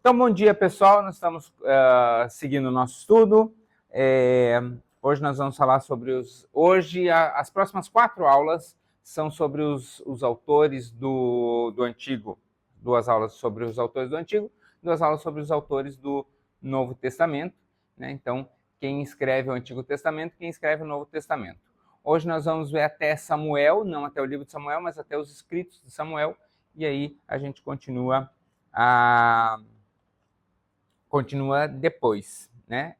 Então, bom dia, pessoal. Nós estamos seguindo o nosso estudo. Hoje nós vamos falar sobre as próximas 4 aulas são sobre os autores do Antigo. 2 aulas sobre os autores do Antigo, 2 aulas sobre os autores do Novo Testamento, né? Então, quem escreve o Antigo Testamento, quem escreve o Novo Testamento. Hoje nós vamos ver até Samuel, não até o livro de Samuel, mas até os escritos de Samuel, e aí a gente continua depois, né?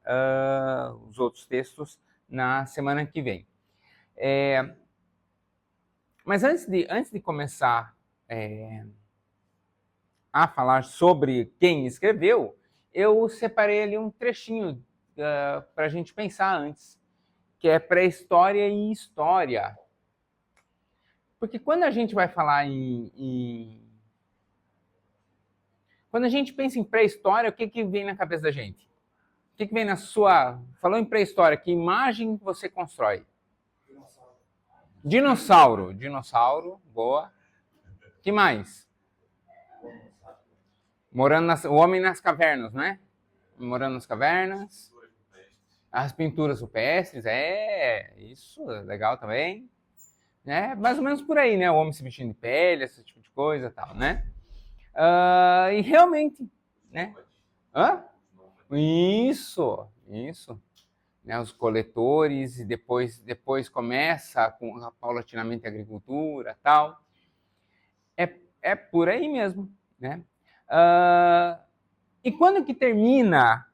Os outros textos na semana que vem. Mas antes de começar a falar sobre quem escreveu, eu separei ali um trechinho para a gente pensar antes, que é pré-história e história. Porque quando a gente vai falar quando a gente pensa em pré-história, o que vem na cabeça da gente? O que vem na sua... Falou em pré-história, que imagem você constrói? Dinossauro, boa. Que mais? O homem nas cavernas, né? Morando nas cavernas. As pinturas rupestres, isso, legal também. Né? Mais ou menos por aí, né? O homem se vestindo de pele, esse tipo de coisa e tal, né? E realmente, né? Isso. Né? Os coletores, e depois começa paulatinamente a agricultura e tal. É por aí mesmo, né? E quando que termina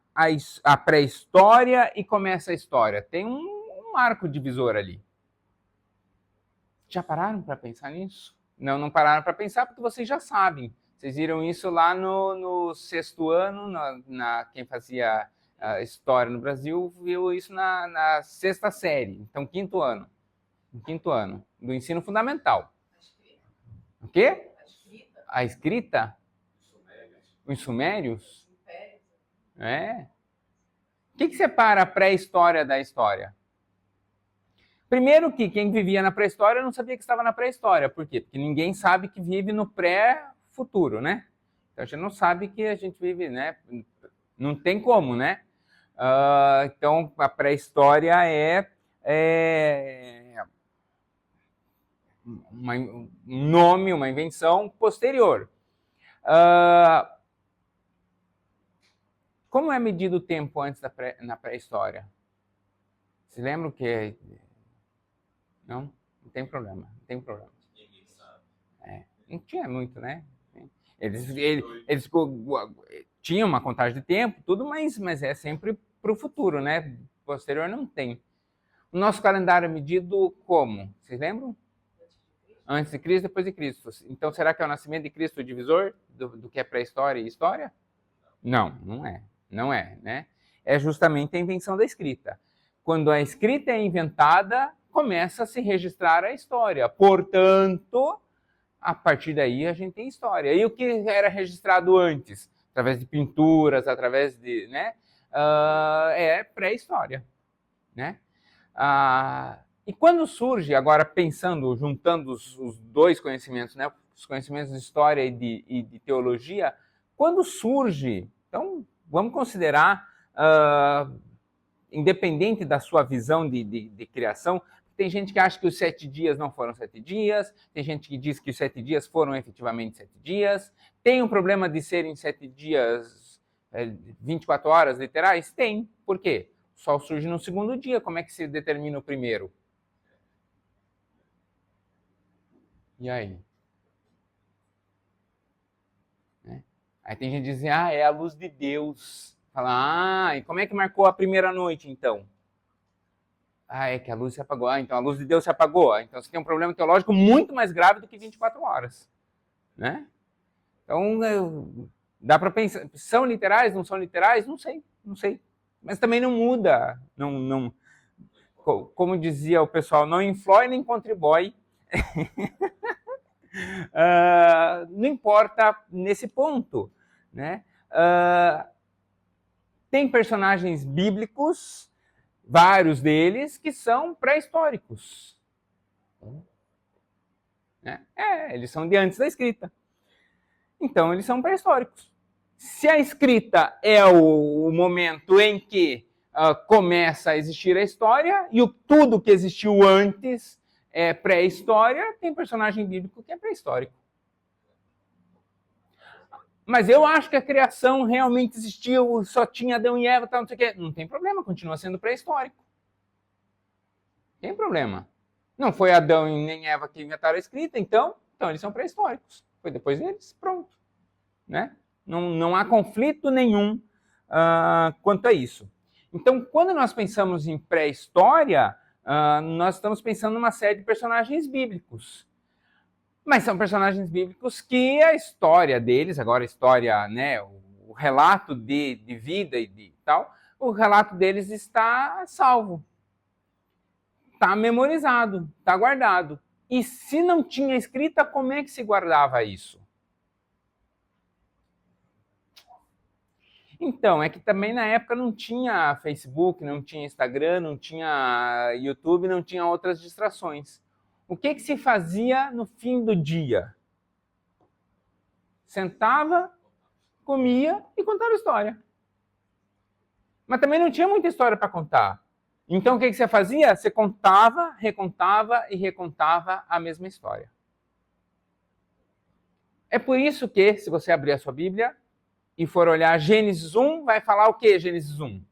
a pré-história e começa a história? Tem um arco divisor ali. Já pararam para pensar nisso? Não pararam para pensar porque vocês já sabem. Vocês viram isso lá no 6º ano, quem fazia história no Brasil viu isso na 6ª série, então 5º ano. No 5º ano do ensino fundamental. O quê? A escrita? Os sumérios? O que separa a pré-história da história? Primeiro que quem vivia na pré-história não sabia que estava na pré-história. Por quê? Porque ninguém sabe que vive no pré-futuro, né? Então a gente não sabe que a gente vive, né? Não tem como, né? Então a pré-história é um nome, uma invenção posterior. Como é medido o tempo antes na pré-história? Se lembram que... Não tem problema. Não tinha muito, né? Eles tinham uma contagem de tempo, tudo, mas é sempre para o futuro, né? Posterior não tem. O nosso calendário é medido como? Vocês lembram? Antes de Cristo, depois de Cristo. Então, será que é o nascimento de Cristo o divisor do que é pré-história e história? Não é, né? É justamente a invenção da escrita. Quando a escrita é inventada, começa a se registrar a história. Portanto, a partir daí a gente tem história. E o que era registrado antes? Através de pinturas, através de... né? É pré-história, né? E quando surge, agora pensando, juntando os 2 conhecimentos, né? Os conhecimentos de história e de teologia, quando surge... Então, vamos considerar... independente da sua visão de criação, tem gente que acha que os 7 dias não foram 7 dias, tem gente que diz que os 7 dias foram efetivamente 7 dias, tem um problema de serem 7 dias, 24 horas literais? Tem. Por quê? O sol surge no 2º dia, como é que se determina o primeiro? E aí? Aí tem gente que diz, é a luz de Deus. Fala, e como é que marcou a primeira noite, então? É que a luz se apagou. Então a luz de Deus se apagou. Então você tem um problema teológico muito mais grave do que 24 horas. Né? Então, dá para pensar, são literais, não são literais? Não sei. Mas também não muda. Como dizia o pessoal, não influi nem contribui. Não importa nesse ponto. Né? Tem personagens bíblicos, vários deles, que são pré-históricos. Eles são de antes da escrita. Então, eles são pré-históricos. Se a escrita é o momento em que começa a existir a história e tudo que existiu antes é pré-história, tem personagem bíblico que é pré-histórico. Mas eu acho que a criação realmente existiu, só tinha Adão e Eva, tal, não sei o quê. Não tem problema, continua sendo pré-histórico. Tem problema. Não foi Adão e nem Eva que inventaram a escrita, então eles são pré-históricos. Foi depois deles, pronto. Né? Não há conflito nenhum quanto a isso. Então, quando nós pensamos em pré-história, nós estamos pensando numa série de personagens bíblicos. Mas são personagens bíblicos que a história deles, agora a história, né, o relato de vida e de tal, o relato deles está salvo. Está memorizado, está guardado. E se não tinha escrita, como é que se guardava isso? Então, é que também na época não tinha Facebook, não tinha Instagram, não tinha YouTube, não tinha outras distrações. O que se fazia no fim do dia? Sentava, comia e contava história. Mas também não tinha muita história para contar. Então, o que você fazia? Você contava, recontava e recontava a mesma história. É por isso que, se você abrir a sua Bíblia e for olhar Gênesis 1, vai falar o que Gênesis 1?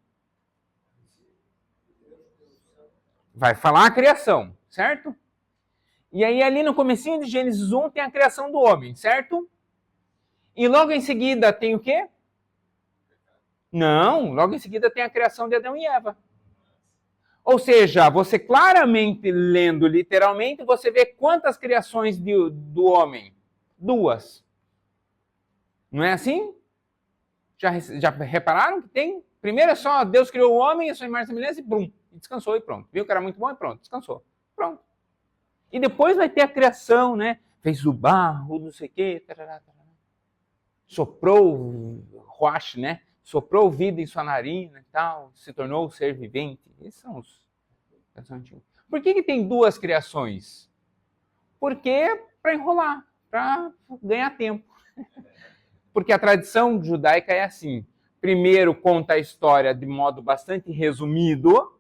Vai falar a criação, certo? E aí ali no comecinho de Gênesis 1 tem a criação do homem, certo? E logo em seguida tem o quê? Não, logo em seguida tem a criação de Adão e Eva. Ou seja, você claramente lendo literalmente, você vê quantas criações do homem? 2. Não é assim? Já repararam que tem? Primeiro é só Deus criou o homem, a sua imagem e semelhança e brum, descansou e pronto. Viu que era muito bom e pronto, descansou. Pronto. E depois vai ter a criação, né? Fez o barro, não sei o quê. Tarará, tarará. Soprou roche, né? Soprou vida em sua narina e tal, se tornou um ser vivente. Esses são os antigos. Por que tem 2 criações? Porque para enrolar, para ganhar tempo. Porque a tradição judaica é assim. Primeiro conta a história de modo bastante resumido,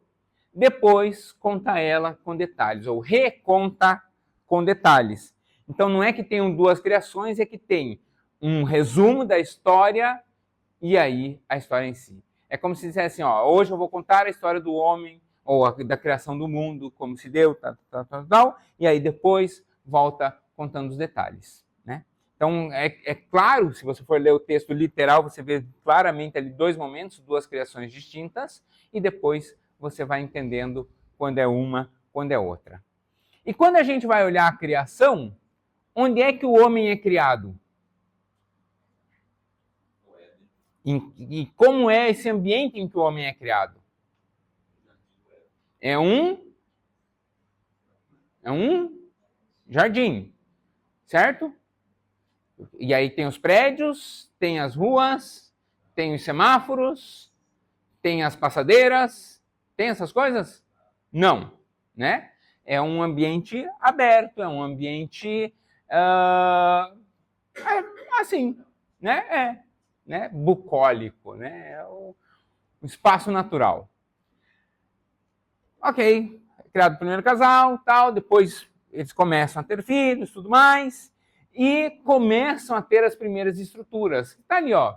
depois conta ela com detalhes, ou reconta com detalhes. Então não é que tenham 2 criações, é que tem um resumo da história e aí a história em si. É como se dissesse assim, ó, hoje eu vou contar a história do homem, ou da criação do mundo, como se deu, tal, e aí depois volta contando os detalhes. Né? Então, é claro, se você for ler o texto literal, você vê claramente ali 2 momentos, 2 criações distintas, e depois você vai entendendo quando é uma, quando é outra. E quando a gente vai olhar a criação, onde é que o homem é criado? E como é esse ambiente em que o homem é criado? É um jardim, certo? E aí tem os prédios, tem as ruas, tem os semáforos, tem as passadeiras, tem essas coisas? Não, né? É um ambiente aberto, é um ambiente assim, né? Né? Bucólico, né? É o espaço natural. Ok, criado o primeiro casal, tal, depois eles começam a ter filhos, tudo mais, e começam a ter as primeiras estruturas. Tá ali, ó.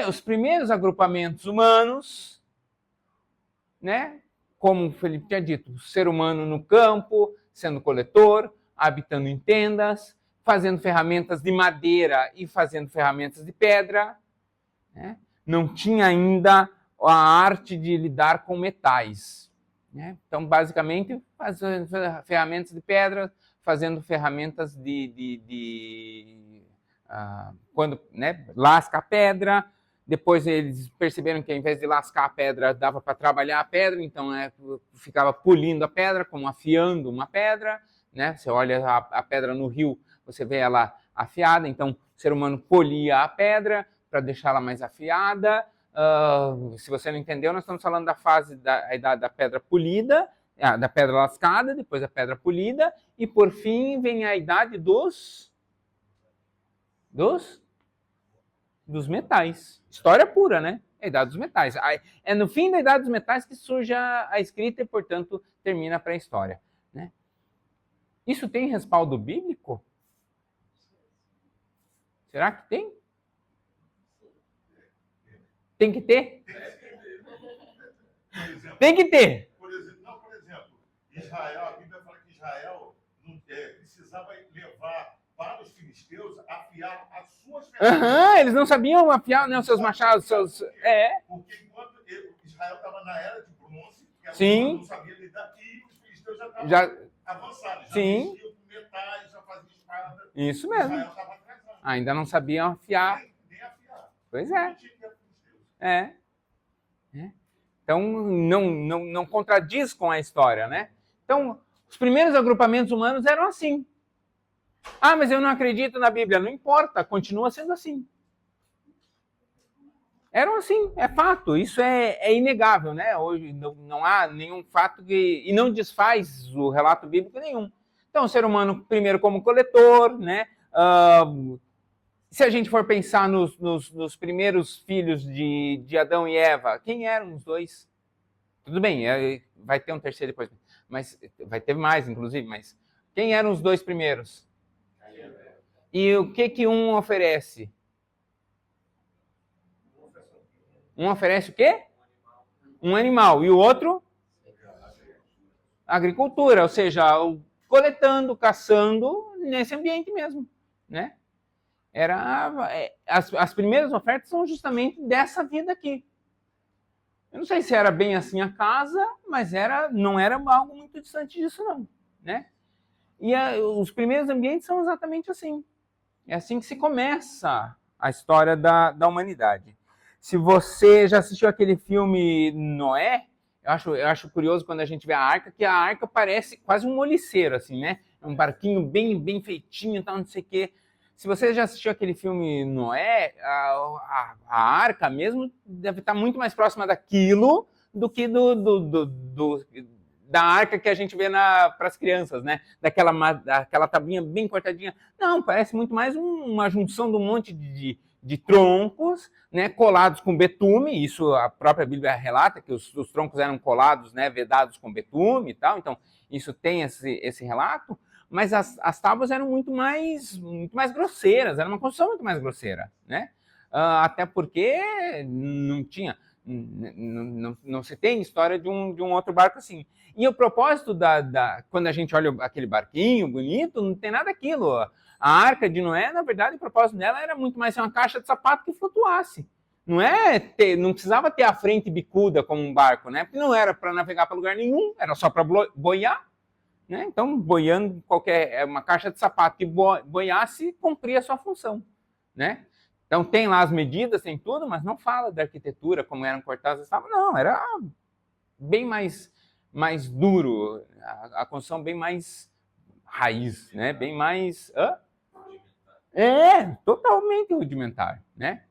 Os primeiros agrupamentos humanos, né? Como o Felipe tinha dito, o ser humano no campo, sendo coletor, habitando em tendas, fazendo ferramentas de madeira e fazendo ferramentas de pedra. Né? Não tinha ainda a arte de lidar com metais. Né? Então, basicamente, fazendo ferramentas de pedra, fazendo ferramentas quando lasca a pedra. Depois eles perceberam que ao invés de lascar a pedra, dava para trabalhar a pedra, então ficava polindo a pedra, como afiando uma pedra. Né? Você olha a pedra no rio, você vê ela afiada, então o ser humano polia a pedra para deixá-la mais afiada. Se você não entendeu, nós estamos falando da fase da idade da pedra polida, da pedra lascada, depois a pedra polida, e por fim vem a idade dos dos metais. História pura, né? A idade dos metais. É no fim da idade dos metais que surge a escrita e, portanto, termina a pré-história, né? Isso tem respaldo bíblico? Será que tem? Tem que ter? Tem que ter. Por exemplo, Israel, a Bíblia fala que Israel precisava levar para os filisteus afiar as suas ferramentas. Eles não sabiam afiar, né, os seus machados, seus... Porque enquanto Israel estava na era de bronze, sim, não sabia lidar, e os filisteus já estavam avançados, já mexiam com metais, já faziam espada. Isso mesmo. Israel estava atrasado. Ainda não sabiam afiar. Nem afiar. Pois é. Então, não contradiz com a história, né? Então, os primeiros agrupamentos humanos eram assim. Ah, mas eu não acredito na Bíblia. Não importa, continua sendo assim. Eram assim, é fato. Isso é inegável, né? Hoje não há nenhum fato que... E não desfaz o relato bíblico nenhum. Então, o ser humano, primeiro como coletor, né? Se a gente for pensar nos primeiros filhos de Adão e Eva, quem eram os dois? Tudo bem, vai ter um terceiro depois, mas vai ter mais, inclusive, mas quem eram os dois primeiros? E o que um oferece? Um oferece o quê? Um animal. E o outro? Agricultura, ou seja, coletando, caçando nesse ambiente mesmo, né? As primeiras ofertas são justamente dessa vida aqui. Eu não sei se era bem assim a casa, mas não era algo muito distante disso, não, né? E os primeiros ambientes são exatamente assim. É assim que se começa a história da humanidade. Se você já assistiu aquele filme Noé, eu acho curioso quando a gente vê a arca, que a arca parece quase um moliceiro, assim, né? É um barquinho bem feitinho, tal, não sei o quê. Se você já assistiu aquele filme Noé, a arca mesmo deve estar muito mais próxima daquilo do que da arca que a gente vê para as crianças, né? Daquela tabuinha bem cortadinha. Não, parece muito mais uma junção de um monte de troncos, né, colados com betume. Isso a própria Bíblia relata, que os troncos eram colados, né, vedados com betume e tal. Então, isso tem esse relato. Mas as tábuas eram muito mais grosseiras, era uma construção muito mais grosseira, né? Até porque não tinha, não se tem história de um outro barco assim. E o propósito quando a gente olha aquele barquinho bonito, não tem nada daquilo. A arca de Noé, na verdade, o propósito dela era muito mais ser uma caixa de sapato que flutuasse. Não precisava ter a frente bicuda como um barco, né? Porque não era para navegar para lugar nenhum, era só para boiar. Né? Então, boiando uma caixa de sapato que boiasse, cumpria a sua função. Né? Então, tem lá as medidas, tem tudo, mas não fala da arquitetura, como eram cortadas as tábuas. Não, era bem mais duro, a construção bem mais raiz, né? Bem mais... totalmente rudimentar. Né?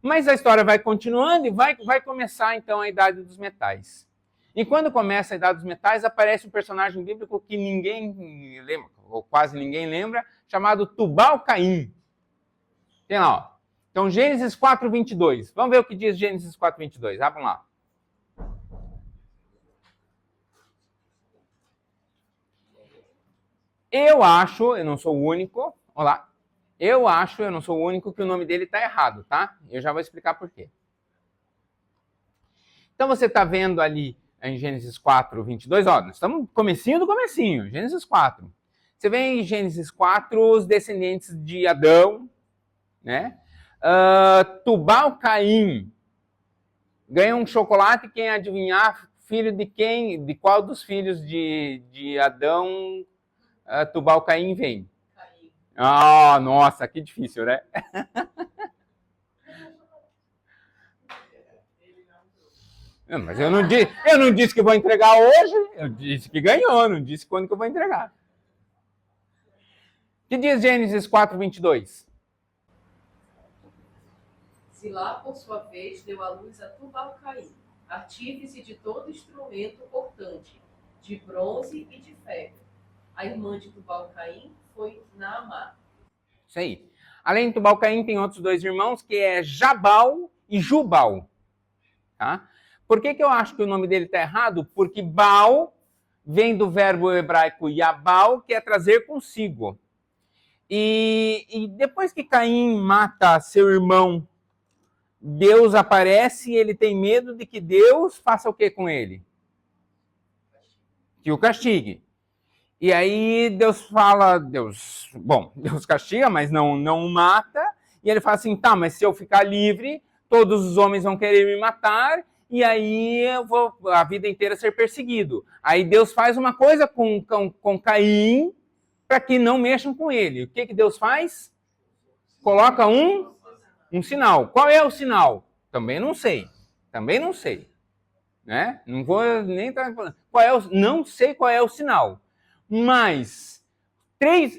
Mas a história vai continuando e vai começar, então, a Idade dos Metais. E quando começa a Idade dos Metais, aparece um personagem bíblico que ninguém lembra, ou quase ninguém lembra, chamado Tubal-Caim. Tem lá, ó. Então, Gênesis 4:22. Vamos ver o que diz Gênesis 4:22. Vamos lá. Eu não sou o único, olá, eu não sou o único que o nome dele está errado, tá? Eu já vou explicar por quê. Então, você está vendo ali em Gênesis 4:22, ó, nós estamos comecinho do comecinho, Gênesis 4. Você vê em Gênesis 4 os descendentes de Adão, né? Tubal-Caim ganha um chocolate, quem adivinhar, filho de quem, de qual dos filhos de Adão Tubal-Caim vem? Caim. Ah, nossa, que difícil, né? Mas eu não disse que vou entregar hoje, eu disse que ganhou, não disse quando que eu vou entregar. Que diz Gênesis 4:22? Zilá, por sua vez, deu à luz a Tubal-Caim, artífice de todo instrumento cortante, de bronze e de ferro. A irmã de Tubal-Caim foi Naamá. Isso aí. Além de Tubal-Caim, tem outros dois irmãos, que é Jabal e Jubal. Tá? Por que eu acho que o nome dele está errado? Porque Baal vem do verbo hebraico Yabal, que é trazer consigo. E depois que Caim mata seu irmão, Deus aparece e ele tem medo de que Deus faça o que com ele? Que o castigue. E aí Deus fala, Deus castiga, mas não o mata. E ele fala assim, tá, mas se eu ficar livre, todos os homens vão querer me matar, e aí eu vou a vida inteira ser perseguido. Aí Deus faz uma coisa com Caim, para que não mexam com ele. O que Deus faz? Coloca um sinal. Qual é o sinal? Também não sei. Né? Não vou nem estar falando. Não sei qual é o sinal. Mas,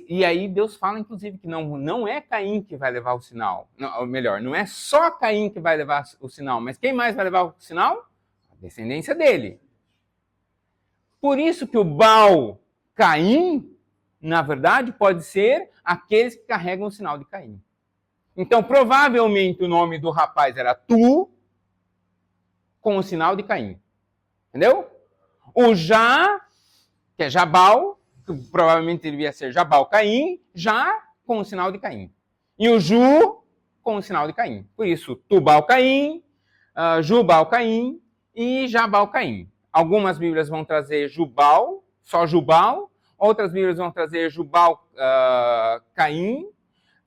e aí Deus fala, inclusive, que não é Caim que vai levar o sinal. Não, ou melhor, não é só Caim que vai levar o sinal, mas quem mais vai levar o sinal? A descendência dele. Por isso que o Baal Caim, na verdade, pode ser aqueles que carregam o sinal de Caim. Então, provavelmente, o nome do rapaz era Tu, com o sinal de Caim. Entendeu? O Já, que é Jabal, que provavelmente devia ser Jabal-Caim, Já com o sinal de Caim. E o Ju com o sinal de Caim. Por isso, Tubal-Caim, Jubal-Caim e Jabal-Caim. Algumas Bíblias vão trazer Jubal, só Jubal. Outras Bíblias vão trazer Jubal-Caim.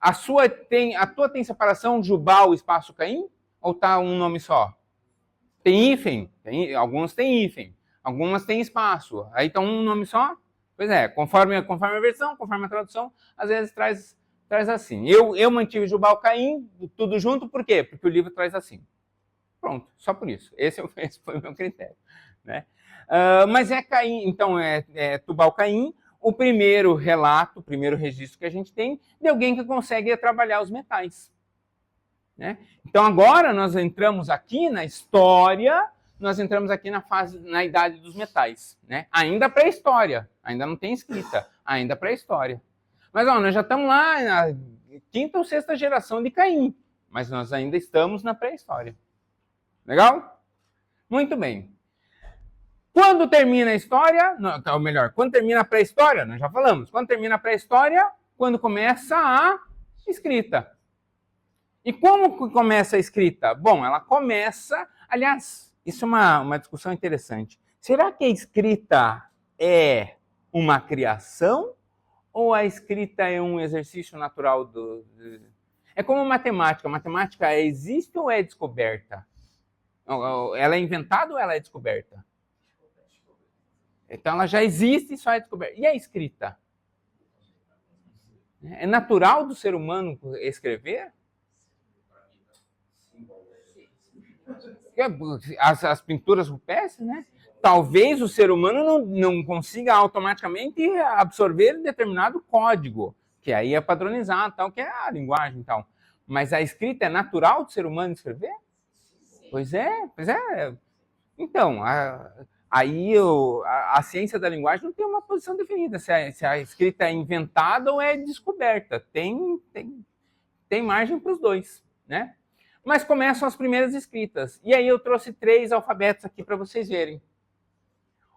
A tua tem separação Jubal, espaço Caim? Ou tá um nome só? Tem hífen. Alguns têm hífen. Algumas têm espaço. Aí tá um nome só? Pois é, conforme a versão, conforme a tradução, às vezes traz assim. Eu mantive Jubal-Caim, tudo junto, por quê? Porque o livro traz assim. Pronto, só por isso. Esse foi o meu critério. Né? Mas é Caim, então é Tubal-Caim, o primeiro relato, o primeiro registro que a gente tem de alguém que consegue trabalhar os metais. Né? Então agora nós entramos aqui na história, nós entramos aqui na idade dos metais. Né? Ainda pré-história, ainda não tem escrita, ainda pré-história. Mas nós já estamos lá na 5ª ou 6ª geração de Caim, mas nós ainda estamos na pré-história. Legal? Muito bem. Quando termina a história, ou melhor, quando termina a pré-história, nós já falamos, quando termina a pré-história, quando começa a escrita. E como começa a escrita? Bom, ela começa, aliás, isso é uma discussão interessante. Será que a escrita é uma criação ou a escrita é um exercício natural É como matemática. Matemática existe ou é descoberta? Ela é inventada ou ela é descoberta? Então ela já existe e só é descoberta. E a escrita? É natural do ser humano escrever? As pinturas rupestres, né? Talvez o ser humano não consiga automaticamente absorver determinado código, que aí é padronizado, tal, que é a linguagem e tal. Mas a escrita é natural do ser humano escrever? Pois é. Então, aí a ciência da linguagem não tem uma posição definida, se a escrita é inventada ou é descoberta. Tem margem para os dois, né? Mas começam as primeiras escritas. E aí eu trouxe 3 alfabetos aqui para vocês verem.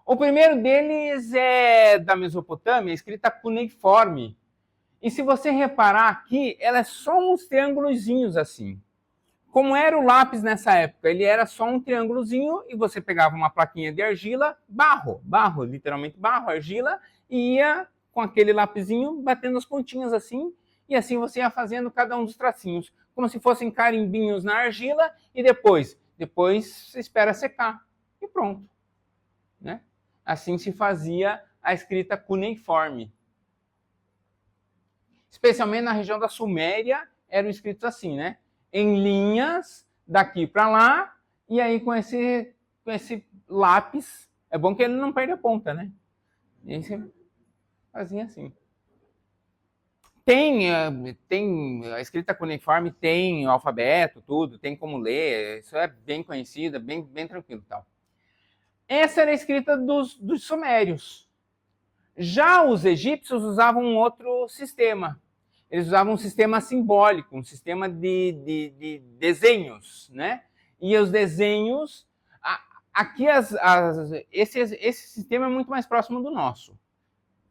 O primeiro deles é da Mesopotâmia, escrita cuneiforme. E se você reparar aqui, ela é só uns triângulozinhos assim. Como era o lápis nessa época? Ele era só um triângulozinho e você pegava uma plaquinha de argila, barro, literalmente barro, argila, e ia com aquele lapisinho batendo as pontinhas assim, e assim você ia fazendo cada um dos tracinhos, como se fossem carimbinhos na argila, e depois você espera secar, e pronto. Né? Assim se fazia a escrita cuneiforme. Especialmente na região da Suméria, eram escritos assim, né? Em linhas, daqui para lá, e aí com esse lápis, é bom que ele não perde a ponta, né? E aí você fazia assim. Tem a escrita cuneiforme, tem o alfabeto, tudo, tem como ler, isso é bem conhecido, bem tranquilo e tal. Essa era a escrita dos sumérios. Já os egípcios usavam um outro sistema. eles usavam um sistema simbólico, um sistema de desenhos, né? E os desenhos, aqui esse sistema é muito mais próximo do nosso.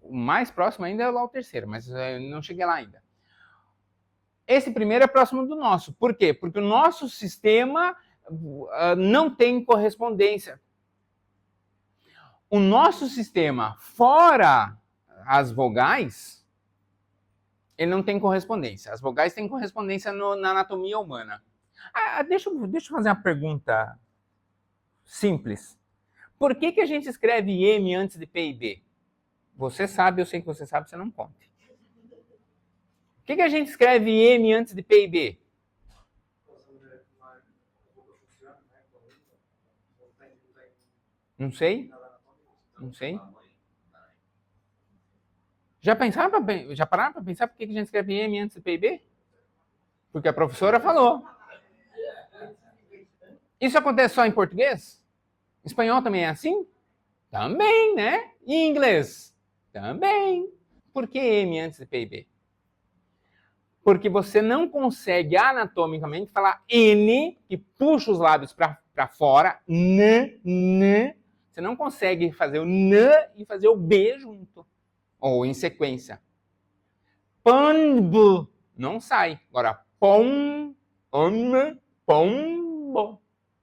O mais próximo ainda é lá o terceiro, mas eu não cheguei lá ainda. Esse primeiro é próximo do nosso. Por quê? Porque o nosso sistema não tem correspondência. O nosso sistema, fora as vogais, ele não tem correspondência. As vogais têm correspondência na anatomia humana. Deixa eu fazer uma pergunta simples. Por que a gente escreve M antes de P e B? Você sabe, eu sei que você sabe, você não conte. Por que a gente escreve M antes de P e B? Não sei. Não sei. Já pararam para pensar por que a gente escreve M antes de P e B? Porque a professora falou. Isso acontece só em português? Em espanhol também é assim? Também, né? E em inglês? Também. Por que M antes de P e B? Porque você não consegue anatomicamente falar N, que puxa os lábios para fora, N. Você não consegue fazer o N e fazer o B junto, ou em sequência. Panbo não sai. Agora, pombo.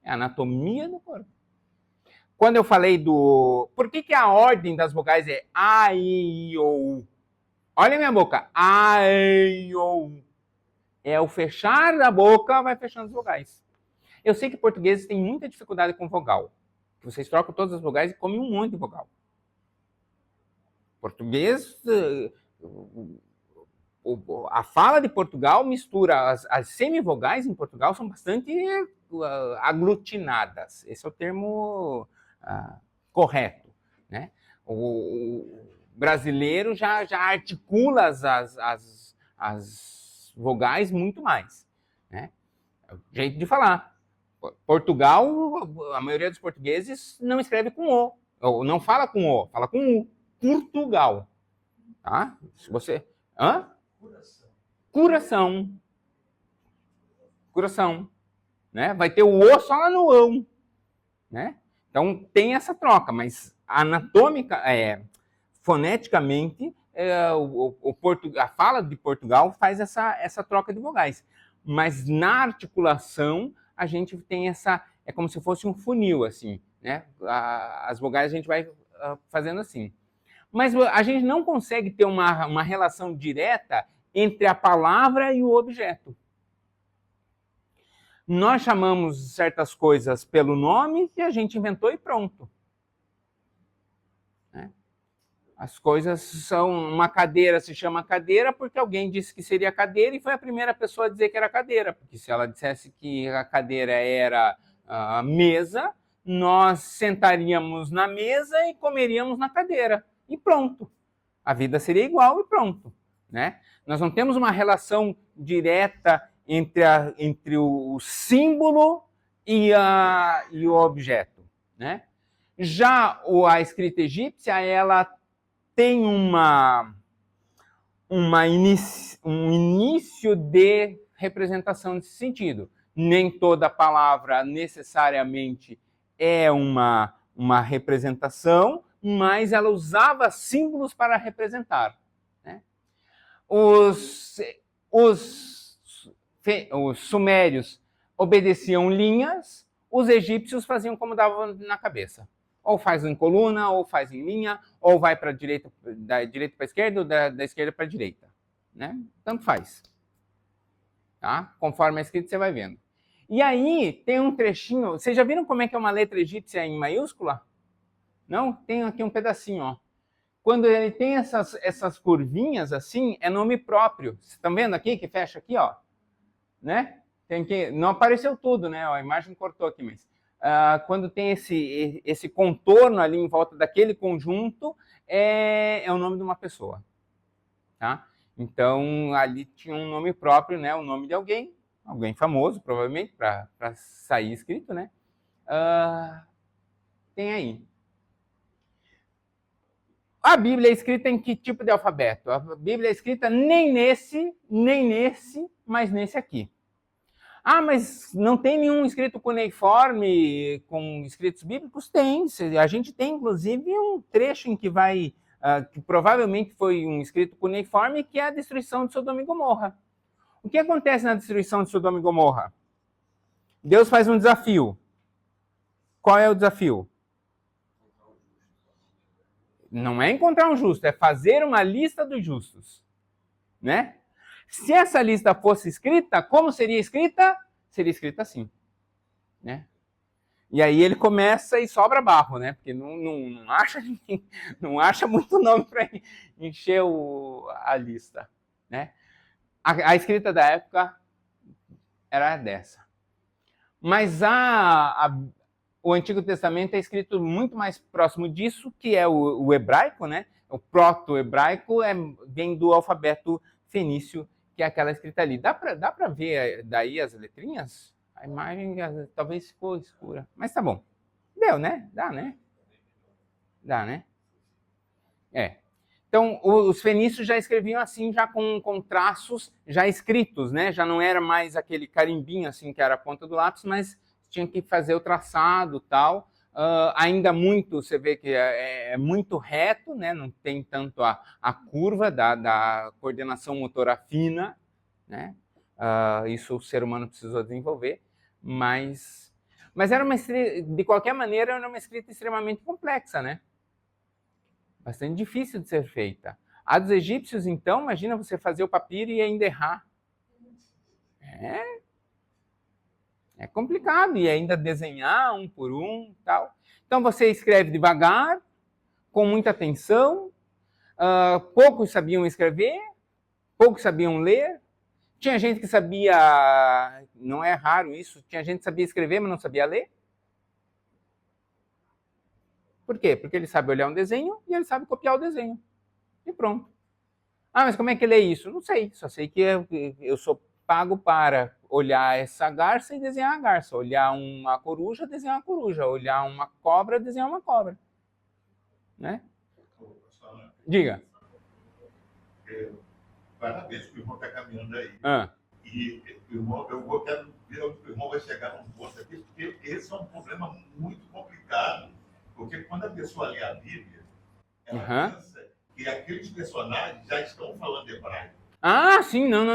É a anatomia do corpo. Quando eu falei do... Por que a ordem das vogais é A, I, O, U? Olha a minha boca. A, I, O, U. É o fechar da boca, vai fechando as vogais. Eu sei que portugueses têm muita dificuldade com vogal. Vocês trocam todas as vogais e comem um monte de vogal. Português... A fala de Portugal mistura... As semivogais em Portugal são bastante aglutinadas. Esse é o termo correto, né? O brasileiro já articula as vogais muito mais, né? É o jeito de falar. Portugal, a maioria dos portugueses não escreve com O, ou não fala com O, fala com U. Portugal, tá? Se você... Hã? Coração, né? Vai ter o O só lá no ão, né? Então tem essa troca, mas foneticamente, a fala de Portugal faz essa troca de vogais. Mas na articulação, a gente tem é como se fosse um funil, assim, né? As vogais a gente vai fazendo assim. Mas a gente não consegue ter uma relação direta entre a palavra e o objeto. Nós chamamos certas coisas pelo nome que a gente inventou e pronto. Né? As coisas são... Uma cadeira se chama cadeira porque alguém disse que seria cadeira e foi a primeira pessoa a dizer que era cadeira. Porque se ela dissesse que a cadeira era a mesa, nós sentaríamos na mesa e comeríamos na cadeira. E pronto. A vida seria igual e pronto. Né? Nós não temos uma relação direta entre o símbolo e o objeto, né? Já a escrita egípcia, ela tem um início de representação nesse sentido. Nem toda palavra necessariamente é uma representação, mas ela usava símbolos para representar. Né? Os sumérios obedeciam linhas, os egípcios faziam como davam na cabeça. Ou faz em coluna, ou faz em linha, ou vai para da direita para a esquerda, ou da esquerda para a direita. Né? Tanto faz. Tá? Conforme é escrito, você vai vendo. E aí, tem um trechinho... Vocês já viram como é que é uma letra egípcia em maiúscula? Não? Tem aqui um pedacinho, ó. Quando ele tem essas curvinhas assim, é nome próprio. Vocês estão vendo aqui, que fecha aqui, ó? Né? Não apareceu tudo, né? A imagem cortou aqui, mas... quando tem esse contorno ali em volta daquele conjunto, é o nome de uma pessoa. Tá? Então, ali tinha um nome próprio, né? O nome de alguém famoso, provavelmente, para sair escrito, né? Tem aí. A Bíblia é escrita em que tipo de alfabeto? A Bíblia é escrita nem nesse, mas nesse aqui. Ah, mas não tem nenhum escrito cuneiforme com escritos bíblicos? Tem. A gente tem, inclusive, um trecho em que vai, que provavelmente foi um escrito cuneiforme, que é a destruição de Sodoma e Gomorra. O que acontece na destruição de Sodoma e Gomorra? Deus faz um desafio. Qual é o desafio? Não é encontrar um justo, é fazer uma lista dos justos, né? Se essa lista fosse escrita, como seria escrita? Seria escrita assim, né? E aí ele começa e sobra barro, né? Porque não acha muito nome para encher a lista, né? A escrita da época era dessa. Mas o Antigo Testamento é escrito muito mais próximo disso, que é o hebraico, né? O proto-hebraico vem do alfabeto fenício, que é aquela escrita ali. Dá para ver daí as letrinhas? A imagem talvez ficou escura, mas tá bom. Deu, né? Dá, né? Dá, né? É. Então, os fenícios já escreviam assim, já com traços já escritos, né? Já não era mais aquele carimbinho assim que era a ponta do lápis, mas tinha que fazer o traçado e tal. Ainda muito, você vê que é muito reto, né? Não tem tanto a curva da coordenação motora fina, né? Isso o ser humano precisou desenvolver, mas era de qualquer maneira, era uma escrita extremamente complexa, né? Bastante difícil de ser feita. A dos egípcios, então, imagina você fazer o papiro e ainda errar. É complicado, e ainda desenhar um por um tal. Então você escreve devagar, com muita atenção. Poucos sabiam escrever, poucos sabiam ler. Tinha gente que sabia, não é raro isso, tinha gente que sabia escrever, mas não sabia ler. Por quê? Porque ele sabe olhar um desenho e ele sabe copiar o desenho. E pronto. Ah, mas como é que lê isso? Não sei, só sei que eu sou pago para olhar essa garça e desenhar a garça. Olhar uma coruja, desenhar uma coruja. Olhar uma cobra, desenhar uma cobra. Né? Diga. Parabéns, que o irmão está caminhando aí. E eu quero ver onde o irmão vai chegar num ponto aqui, porque esse é um problema muito complicado. Porque quando a pessoa lê a Bíblia, ela pensa que aqueles personagens já estão falando hebraico. Ah, sim, não.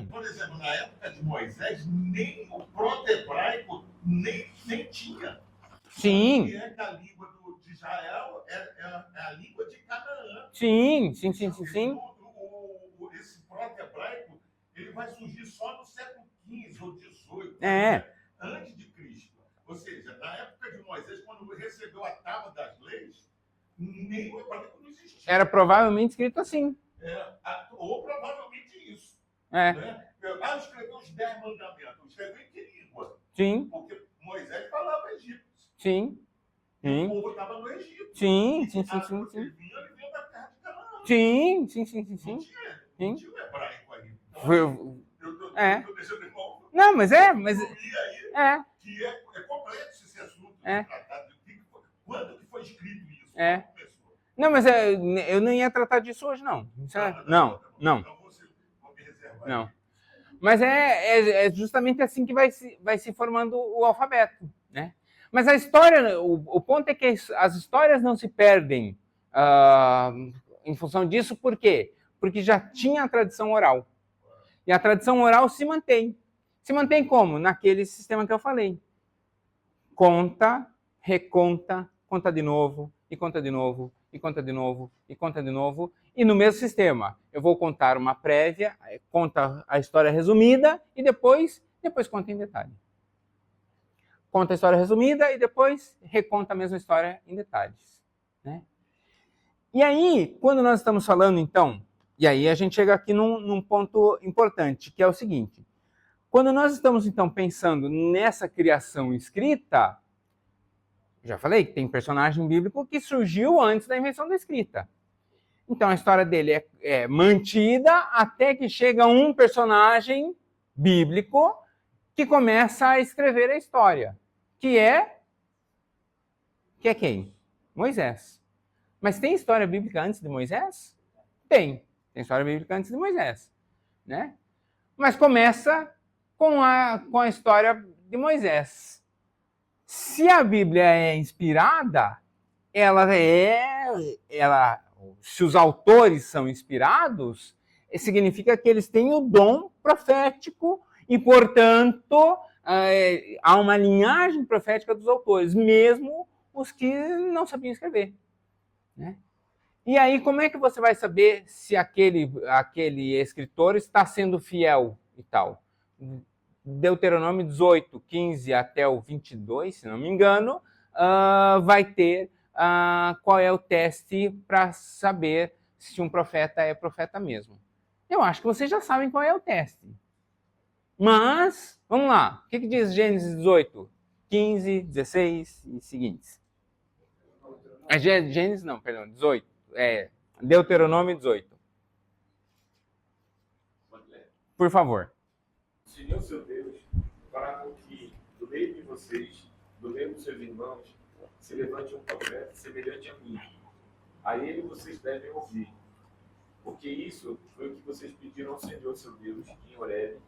Por exemplo, na época de Moisés, nem o proto-hebraico nem tinha. Sim. Que é que a língua de Israel é a língua de Canaã. Sim. Esse proto-hebraico, ele vai surgir só no século XV ou XVIII, antes de Cristo. Ou seja, na época de Moisés, quando recebeu a tábua das leis, nem o hebraico não existia. Era provavelmente escrito assim. Ou provavelmente isso. Né? Escreveu os 10 mandamentos. Escreveu em que língua? Sim. Porque Moisés falava egípcio. Sim. O povo estava no Egito. Sim. Ele vinha da terra de Canaã. Sim. Não tinha o hebraico aí. Então, eu deixando irmão. Não, mas é. Que é complexo esse assunto. Quando que foi escrito isso? Não, mas eu não ia tratar disso hoje, não. Não. Vou me reservar. Não. Mas é justamente assim que vai se formando o alfabeto, né? Mas a história, o ponto é que as histórias não se perdem em função disso, por quê? Porque já tinha a tradição oral. E a tradição oral se mantém. Se mantém como? Naquele sistema que eu falei. Conta, reconta, conta de novo, e conta de novo, e conta de novo, e conta de novo. E no mesmo sistema, eu vou contar uma prévia, conta a história resumida, e depois conta em detalhe. Conta a história resumida e depois reconta a mesma história em detalhes. Né? E aí, quando nós estamos falando, então, e aí a gente chega aqui num ponto importante, que é o seguinte. Quando nós estamos, então, pensando nessa criação escrita, já falei que tem personagem bíblico que surgiu antes da invenção da escrita. Então, a história dele é mantida até que chega um personagem bíblico que começa a escrever a história. Que é quem? Moisés. Mas tem história bíblica antes de Moisés? Tem história bíblica antes de Moisés, né? Mas começa com a história de Moisés. Se a Bíblia é inspirada, se os autores são inspirados, significa que eles têm o dom profético e, portanto, há uma linhagem profética dos autores, mesmo os que não sabiam escrever, né? E aí, como é que você vai saber se aquele escritor está sendo fiel e tal? Deuteronômio 18, 15 até o 22, se não me engano, vai ter qual é o teste para saber se um profeta é profeta mesmo. Eu acho que vocês já sabem qual é o teste. Mas, vamos lá. O que diz Gênesis 18, 15, 16 e seguintes? Gênesis não, perdão, 18. Deuteronômio 18. Por favor. O Senhor, seu Deus, fará com que, do meio de vocês, do meio dos seus irmãos, se levante um profeta semelhante a mim. A ele vocês devem ouvir. Porque isso foi o que vocês pediram ao Senhor, seu Deus, em Horebe,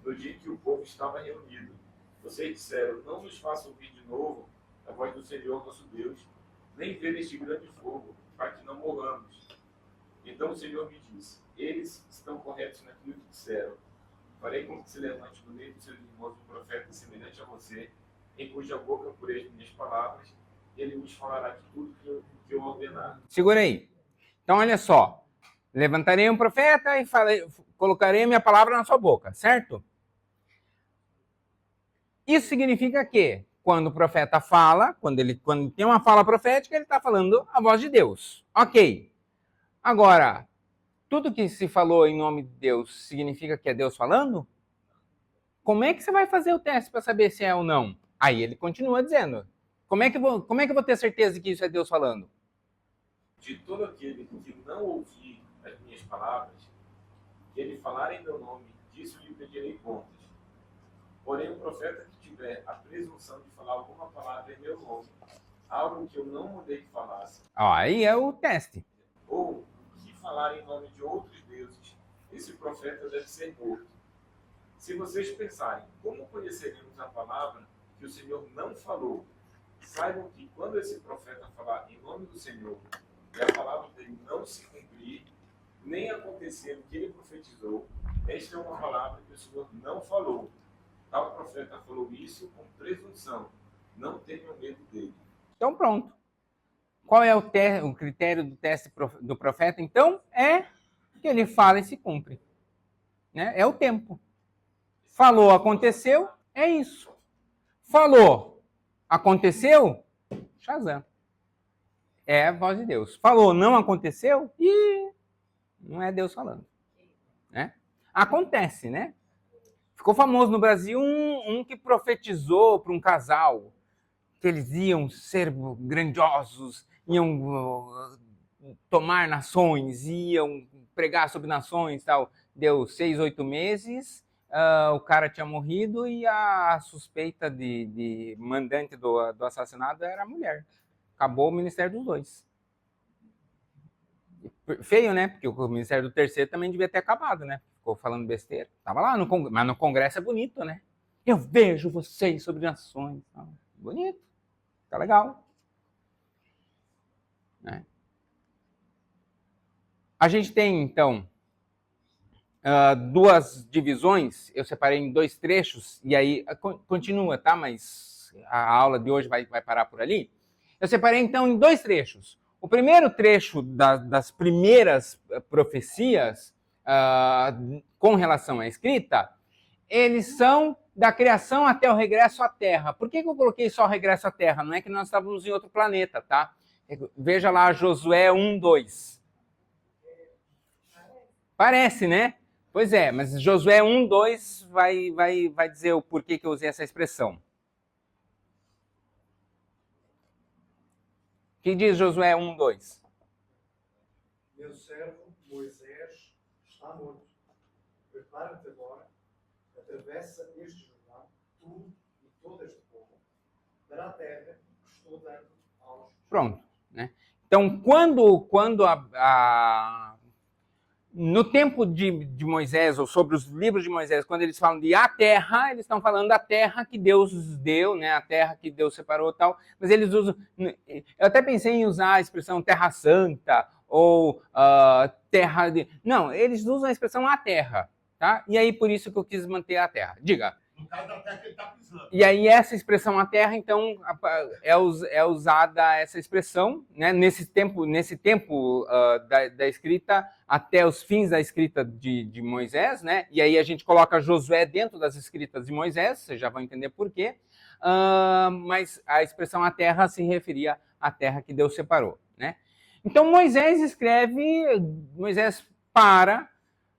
no dia que o povo estava reunido. Vocês disseram, não nos faça ouvir de novo a voz do Senhor, nosso Deus, nem ver este grande fogo, para que não morramos. Então o Senhor me disse, eles estão corretos naquilo que disseram. Farei com que se levante no meio dos seus irmãos um profeta semelhante a você, em cuja boca porei as minhas palavras, e ele nos falará de tudo que eu ordenar. Segura aí. Então, olha só. Levantarei um profeta e colocarei a minha palavra na sua boca, certo? Isso significa que, quando o profeta fala, quando tem uma fala profética, ele está falando a voz de Deus. Ok. Agora, tudo que se falou em nome de Deus significa que é Deus falando? Como é que você vai fazer o teste para saber se é ou não? Aí ele continua dizendo. Como é que eu vou ter certeza de que isso é Deus falando? De todo aquele que não ouvir as minhas palavras, que ele falar em meu nome, disso lhe pedirei contas. Porém, o profeta que tiver a presunção de falar alguma palavra em meu nome, algo que eu não mandei que falasse, Aí é o teste. ou que falar em nome de outros deuses, esse profeta deve ser morto. Se vocês pensarem, como conheceremos a palavra que o Senhor não falou, saibam que quando esse profeta falar em nome do Senhor, e a palavra dele não se cumprir, nem acontecer o que ele profetizou, esta é uma palavra que o Senhor não falou. Tal profeta falou isso com presunção. Não tenham medo dele. Então pronto. Qual é o critério do teste do profeta? Então, é que ele fala e se cumpre. Né? É o tempo. Falou, aconteceu, é isso. Falou, aconteceu, Shazam. É a voz de Deus. Falou, não aconteceu, não é Deus falando. Né? Acontece, né? Ficou famoso no Brasil um que profetizou para um casal que eles iam ser grandiosos, iam tomar nações, iam pregar sobre nações e tal. Deu 6, 8 meses, o cara tinha morrido e a suspeita de mandante do assassinato era a mulher. Acabou o ministério dos dois. Feio, né? Porque o ministério do terceiro também devia ter acabado, né? Ficou falando besteira. Tava lá, mas no Congresso é bonito, né? Eu vejo vocês sobre nações. Bonito. Tá legal. Né? A gente tem, então, duas divisões. Eu separei em 2 trechos, e aí continua, tá? Mas a aula de hoje vai parar por ali. Eu separei, então, em 2 trechos. O primeiro trecho das primeiras profecias com relação à escrita, eles são da criação até o regresso à Terra. Por que eu coloquei só o regresso à Terra? Não é que nós estávamos em outro planeta, tá? Veja lá Josué 1:2. Parece, né? Pois é, mas Josué 1:2 vai dizer o porquê que eu usei essa expressão. O que diz Josué 1:2? Meu servo Moisés está morto. Prepara-te agora, atravessa este Jordão, tu e todo este povo, para a terra que estou dando aos... Pronto, né? Então, no tempo de Moisés, ou sobre os livros de Moisés, quando eles falam de a terra, eles estão falando da terra que Deus deu, né? A terra que Deus separou e tal, mas eles usam... Eu até pensei em usar a expressão terra santa, ou terra de... Não, eles usam a expressão a terra, tá? E aí, por isso que eu quis manter a terra. Diga. No caso da terra que ele está pisando. E aí essa expressão a terra, então, é usada essa expressão, né, nesse tempo da escrita, até os fins da escrita de Moisés, né? E aí a gente coloca Josué dentro das escritas de Moisés, vocês já vão entender por quê. Mas a expressão a terra se referia à terra que Deus separou, né? Então Moisés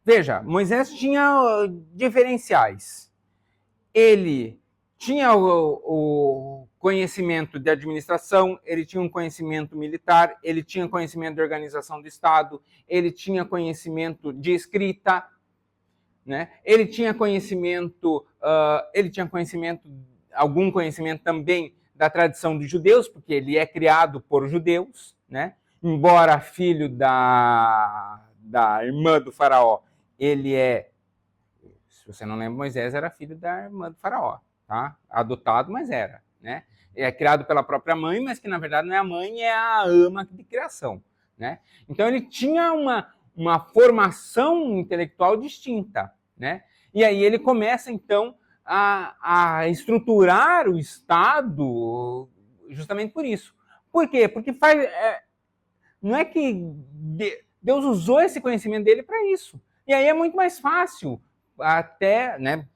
Veja, Moisés tinha diferenciais. Ele tinha o conhecimento de administração, ele tinha um conhecimento militar, ele tinha conhecimento de organização do Estado, ele tinha conhecimento de escrita, né? Ele tinha algum conhecimento também da tradição dos judeus, porque ele é criado por judeus, né? Embora filho da irmã do faraó, ele é... Se você não lembra, Moisés era filho da irmã do faraó, tá? Adotado, mas era, né? É criado pela própria mãe, mas que na verdade não é a mãe, é a ama de criação, né? Então ele tinha uma formação intelectual distinta, né? E aí ele começa então a estruturar o Estado justamente por isso. Por quê? Porque não é que Deus usou esse conhecimento dele para isso. E aí é muito mais fácil até, né,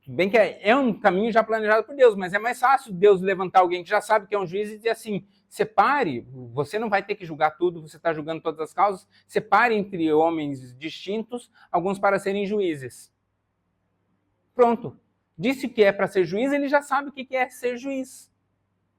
bem que é um caminho já planejado por Deus, mas é mais fácil Deus levantar alguém que já sabe que é um juiz e dizer assim, separe, você não vai ter que julgar tudo, você está julgando todas as causas, separe entre homens distintos, alguns para serem juízes. Pronto. Disse que é para ser juiz, ele já sabe o que é ser juiz,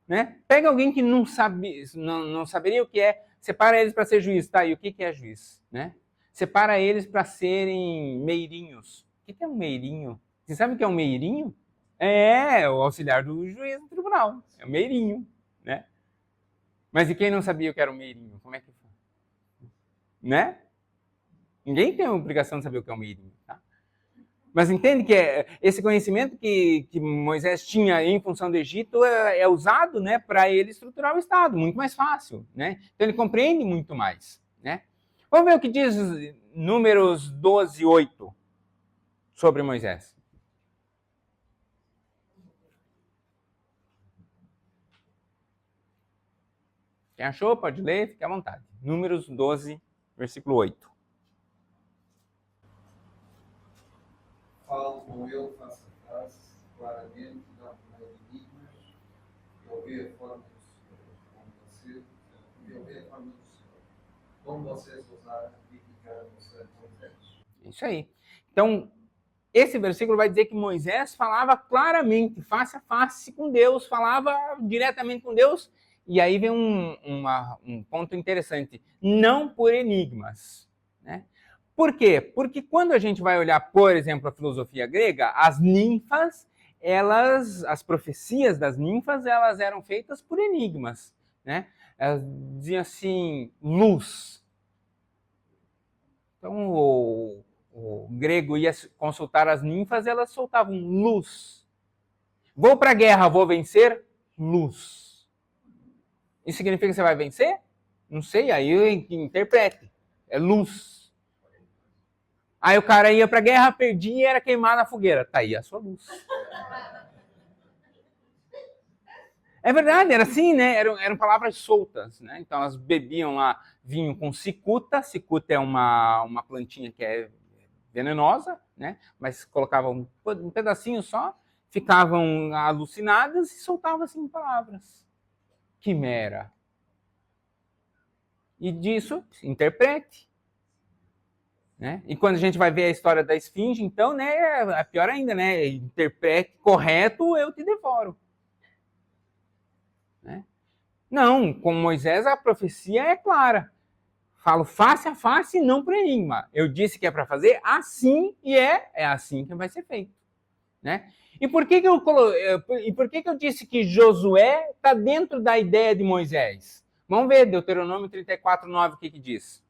né? Pega alguém que não saberia o que é, separa eles para ser juiz, tá? E o que é juiz, né? Separa eles para serem meirinhos. O que é um meirinho? Você sabe o que é um meirinho? É o auxiliar do juiz no tribunal. É o meirinho, né? Mas e quem não sabia o que era um meirinho? Como é que foi? Né? Ninguém tem a obrigação de saber o que é um meirinho, tá? Mas entende que esse conhecimento que Moisés tinha em função do Egito é usado, né, para ele estruturar o Estado, muito mais fácil, né? Então ele compreende muito mais, né? Vamos ver o que diz Números 12, 8 sobre Moisés. Quem achou, pode ler, fique à vontade. Números 12, versículo 8. Falo com ele face a face, claramente, não com enigmas, ele vê a forma do Senhor, como vocês ousaram criticar o Senhor Moisés. Isso aí. Então, esse versículo vai dizer que Moisés falava claramente, face a face com Deus, falava diretamente com Deus, e aí vem um ponto interessante, não por enigmas, né? Por quê? Porque quando a gente vai olhar, por exemplo, a filosofia grega, as ninfas, as profecias das ninfas, elas eram feitas por enigmas, né? Elas diziam assim, luz. Então, o grego ia consultar as ninfas, elas soltavam luz. Vou para a guerra, vou vencer? Luz. Isso significa que você vai vencer? Não sei, aí eu interprete. É luz. Aí o cara ia para a guerra, perdia e era queimado na fogueira. Tá aí a sua luz. É verdade, era assim, né? Eram palavras soltas, né? Então elas bebiam lá vinho com cicuta. Cicuta é uma plantinha que é venenosa, né? Mas colocavam um pedacinho só, ficavam alucinadas e soltavam assim palavras. Quimera. E disso, interprete. Né? E quando a gente vai ver a história da esfinge, então, né, é pior ainda, né? Interprete correto, eu te devoro. Né? Não, com Moisés a profecia é clara. Falo face a face e não por enigma. Eu disse que é para fazer assim e é assim que vai ser feito. Né? E por que eu disse que Josué está dentro da ideia de Moisés? Vamos ver, Deuteronômio 34:9, o que diz?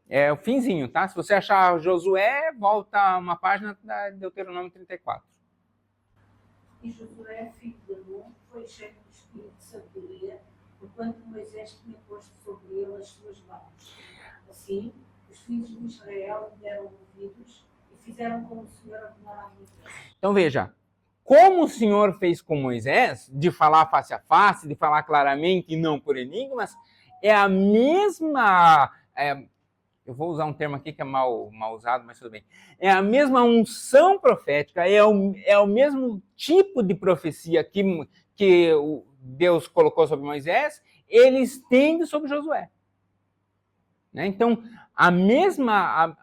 É o finzinho, tá? Se você achar Josué, volta uma página da Deuteronômio 34. E Josué, filho de Nun, foi cheio do espírito de sabedoria, enquanto Moisés tinha posto sobre ele as suas mãos. Assim, os filhos de Israel lhe deram ouvidos e fizeram como o Senhor ordenara a Moisés. Então veja, como o Senhor fez com Moisés, de falar face a face, de falar claramente e não por enigmas, é a mesma... eu vou usar um termo aqui que é mal usado, mas tudo bem. É a mesma unção profética, é o mesmo tipo de profecia que Deus colocou sobre Moisés, ele estende sobre Josué. Né? Então, a mesma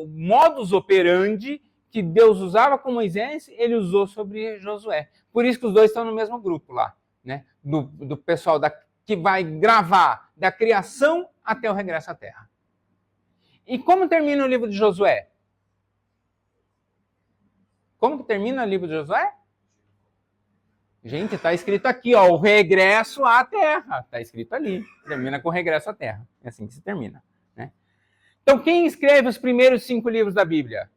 modus operandi que Deus usava com Moisés, ele usou sobre Josué. Por isso que os dois estão no mesmo grupo lá, né? Do pessoal que vai gravar da criação até o regresso à terra. E como termina o livro de Josué? Como que termina o livro de Josué? Gente, está escrito aqui, ó, o regresso à terra. Está escrito ali. Termina com o regresso à terra. É assim que se termina. Né? Então, quem escreve os primeiros 5 livros da Bíblia?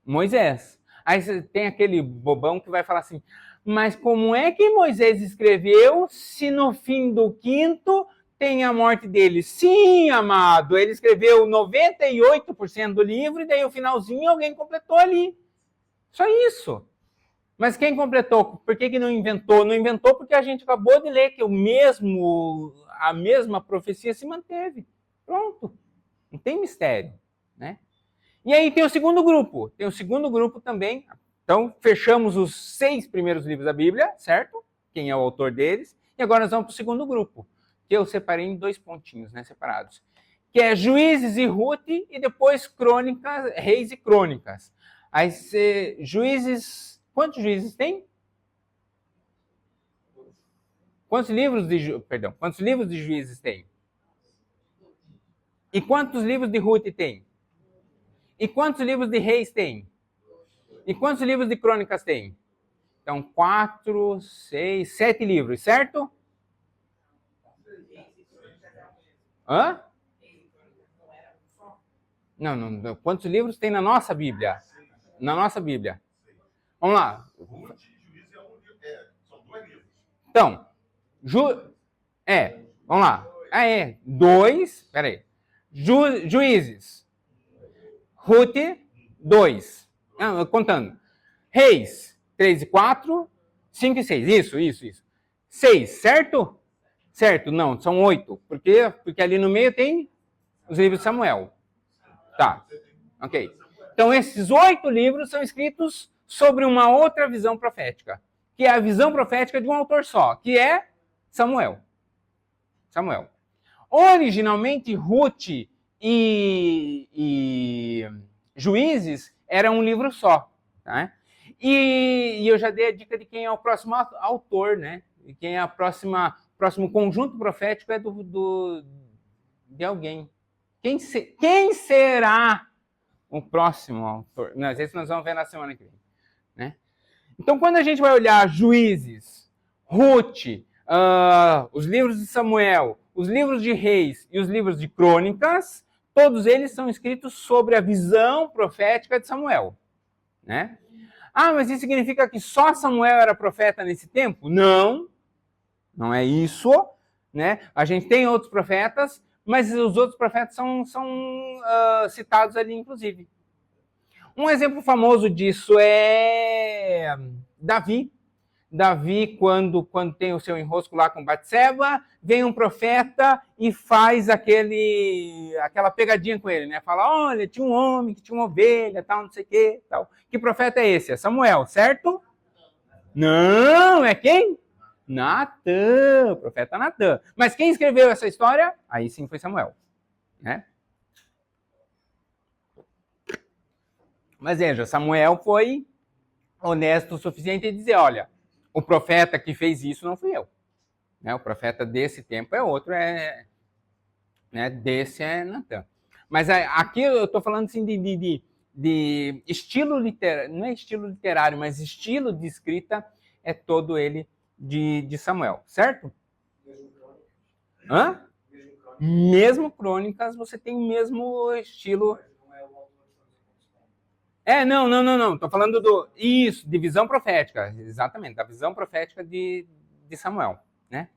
Moisés. Aí você tem aquele bobão que vai falar assim, mas como é que Moisés escreveu se no fim do 5º tem a morte dele? Sim, amado, ele escreveu 98% do livro e daí o finalzinho alguém completou ali. Só isso. Mas quem completou? Por que não inventou? Não inventou porque a gente acabou de ler que a mesma profecia se manteve. Pronto. Não tem mistério, né? E aí tem o segundo grupo. Tem o segundo grupo também. Então, fechamos os 6 primeiros livros da Bíblia, certo? Quem é o autor deles. E agora nós vamos para o segundo grupo, que eu separei em 2 pontinhos, né, separados. Que é Juízes e Ruth, e depois Crônicas, Reis e Crônicas. Aí, Juízes... Quantos juízes tem? Quantos livros de Juízes tem? E quantos livros de Ruth tem? E quantos livros de Reis tem? E quantos livros de Crônicas tem? Então, 4, 6, 7 livros, certo? Hã? Não. Quantos livros tem na nossa Bíblia? Na nossa Bíblia. Vamos lá. Ruth e Juízes são 2 livros. Então, vamos lá. 2, peraí. Juízes. Ruth, 2. Contando. Reis, 3 e 4, 5 e 6. Isso. 6, certo? Certo, não, são 8. Por quê? Porque ali no meio tem os livros de Samuel. Tá, ok. Então, esses 8 livros são escritos sobre uma outra visão profética, que é a visão profética de um autor só, que é Samuel. Originalmente, Ruth e Juízes era um livro só. Tá? E eu já dei a dica de quem é o próximo autor, né? E quem é o próximo conjunto profético é de alguém. Quem será o próximo autor? Mas esse nós vamos ver na semana que vem. Né? Então, quando a gente vai olhar Juízes, Ruth, os livros de Samuel, os livros de Reis e os livros de Crônicas, todos eles são escritos sobre a visão profética de Samuel. Né? Mas isso significa que só Samuel era profeta nesse tempo? Não é isso. Né? A gente tem outros profetas, mas os outros profetas são citados ali, inclusive. Um exemplo famoso disso é Davi. Davi, quando tem o seu enrosco lá com Batseba, vem um profeta e faz aquela pegadinha com ele, né? Fala, olha, tinha um homem que tinha uma ovelha, tal, não sei o quê, tal. Que profeta é esse? É Samuel, certo? Não, é quem? Natã, o profeta Natã. Mas quem escreveu essa história? Aí sim foi Samuel, né? Mas veja, Samuel foi honesto o suficiente em dizer, olha, o profeta que fez isso não fui eu. Né? O profeta desse tempo é outro, desse é Natã. Mas aqui eu estou falando assim, de estilo literário, não é estilo literário, mas estilo de escrita é todo ele de Samuel, certo? Mesmo Crônicas? Hã? Mesmo Crônicas, você tem o mesmo estilo. Não. Estou falando do... Isso, de visão profética. Exatamente, da visão profética de Samuel, né?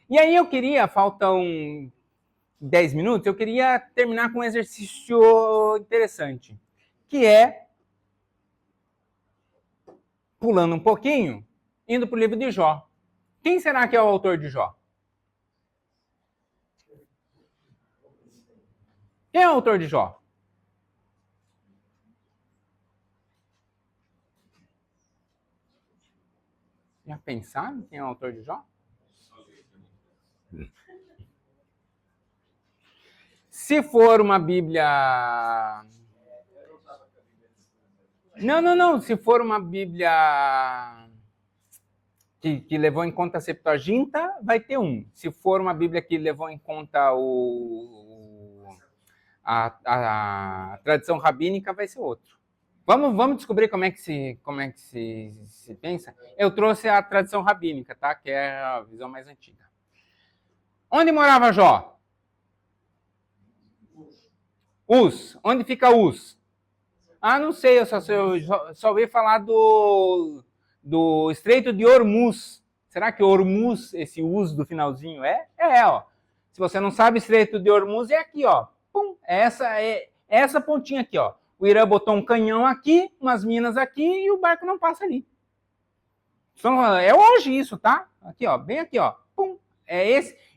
E aí eu queria, faltam 10 minutos, eu queria terminar com um exercício interessante, que é, pulando um pouquinho, indo para o livro de Jó. Quem será que é o autor de Jó? Quem é o autor de Jó? Já pensaram quem é o autor de Jó? Se for uma Bíblia... Não. Se for uma Bíblia que levou em conta a Septuaginta, vai ter um. Se for uma Bíblia que levou em conta a tradição rabínica, vai ser outro. Vamos descobrir como é que se pensa. Eu trouxe a tradição rabínica, tá? Que é a visão mais antiga. Onde morava Jó? Uz. Onde fica Uz? Ah, não sei, eu só ouvi falar do Estreito de Hormuz. Será que Hormuz, esse Uz do finalzinho é? Ó. Se você não sabe, Estreito de Hormuz é aqui, ó. Pum, essa pontinha aqui, ó. O Irã botou um canhão aqui, umas minas aqui e o barco não passa ali. Então, é hoje isso, tá? Aqui, ó, bem aqui, ó. Pum, é